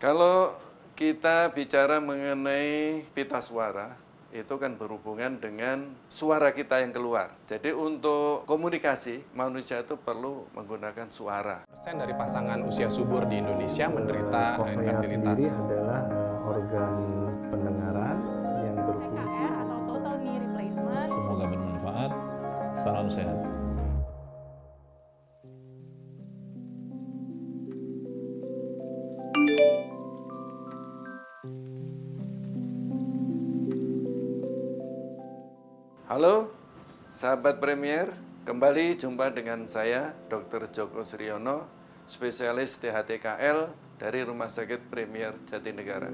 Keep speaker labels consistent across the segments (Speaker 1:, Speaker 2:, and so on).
Speaker 1: Kalau kita bicara mengenai pita suara, itu kan berhubungan dengan suara kita yang keluar. Jadi untuk komunikasi, manusia itu perlu menggunakan suara.
Speaker 2: Persen dari pasangan usia subur di Indonesia menderita
Speaker 3: Kornea sendiri
Speaker 2: infertilitas.
Speaker 3: adalah organ pendengaran yang berfungsi.
Speaker 4: TKR atau total knee replacement.
Speaker 5: Semoga bermanfaat. Salam sehat.
Speaker 1: Halo, sahabat Premier, kembali jumpa dengan saya, Dr. Joko Sriono, spesialis THTKL dari Rumah Sakit Premier Jatinegara.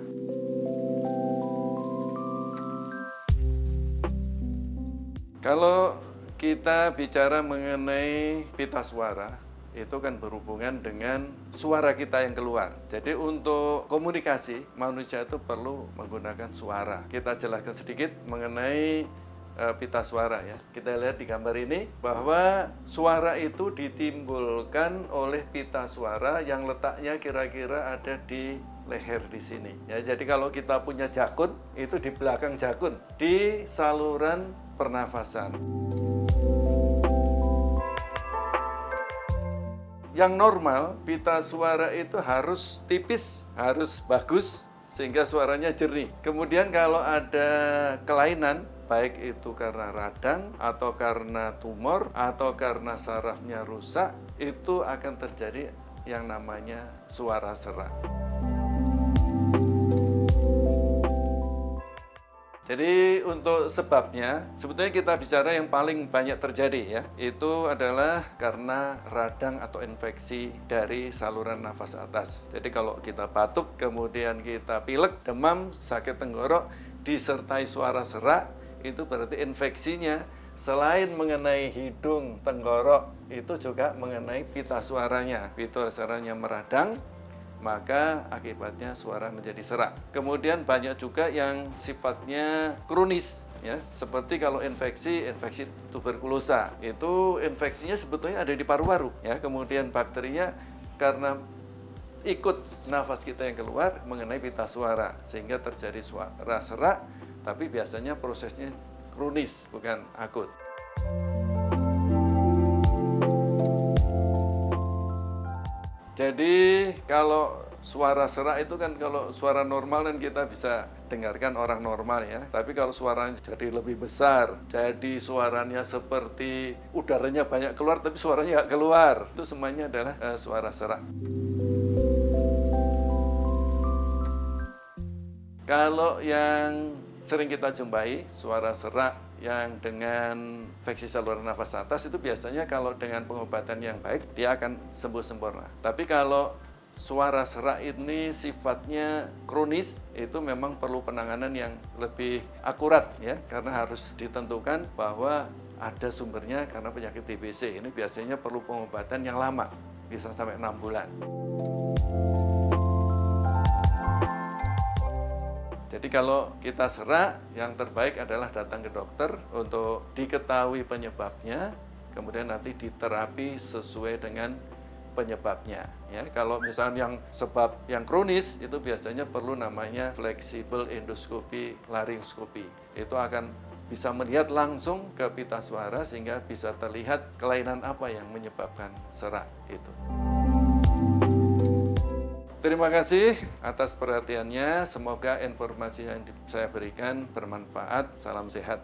Speaker 1: Kalau kita bicara mengenai pita suara, itu kan berhubungan dengan suara kita yang keluar. Jadi untuk komunikasi, manusia itu perlu menggunakan suara. Kita jelaskan sedikit mengenai pita suara ya. Kita lihat di gambar ini bahwa suara itu ditimbulkan oleh pita suara yang letaknya kira-kira ada di leher di sini. Ya, jadi kalau kita punya jakun, itu di belakang jakun, di saluran pernafasan. Yang normal, pita suara itu harus tipis, harus bagus, sehingga suaranya jernih. Kemudian kalau ada kelainan, baik itu karena radang, atau karena tumor, atau karena sarafnya rusak, itu akan terjadi yang namanya suara serak. Jadi untuk sebabnya, sebetulnya kita bicara yang paling banyak terjadi ya, itu adalah karena radang atau infeksi dari saluran nafas atas. Jadi kalau kita batuk, kemudian kita pilek, demam, sakit tenggorok, disertai suara serak, itu berarti infeksinya selain mengenai hidung, tenggorok, itu juga mengenai pita suaranya. Pita suaranya meradang, maka akibatnya suara menjadi serak. Kemudian banyak juga yang sifatnya kronis ya, seperti kalau infeksi tuberkulosa, itu infeksinya sebetulnya ada di paru-paru ya, kemudian bakterinya karena ikut nafas kita yang keluar mengenai pita suara sehingga terjadi suara serak, tapi biasanya prosesnya kronis bukan akut. Jadi kalau suara serak itu kan kalau suara normal kan kita bisa dengarkan orang normal ya. Tapi kalau suaranya jadi lebih besar, jadi suaranya seperti udaranya banyak keluar tapi suaranya nggak keluar, itu semuanya adalah suara serak. Kalau yang sering kita jumpai suara serak yang dengan infeksi saluran nafas atas itu biasanya kalau dengan pengobatan yang baik dia akan sembuh sempurna. Tapi kalau suara serak ini sifatnya kronis, itu memang perlu penanganan yang lebih akurat ya, karena harus ditentukan bahwa ada sumbernya karena penyakit TBC. Ini biasanya perlu pengobatan yang lama, bisa sampai 6 bulan. Jadi kalau kita serak, yang terbaik adalah datang ke dokter untuk diketahui penyebabnya, kemudian nanti diterapi sesuai dengan penyebabnya. Ya, kalau misalnya yang kronis, itu biasanya perlu namanya fleksibel endoskopi laringskopi. Itu akan bisa melihat langsung ke pita suara sehingga bisa terlihat kelainan apa yang menyebabkan serak itu. Terima kasih atas perhatiannya. Semoga informasi yang saya berikan bermanfaat. Salam sehat.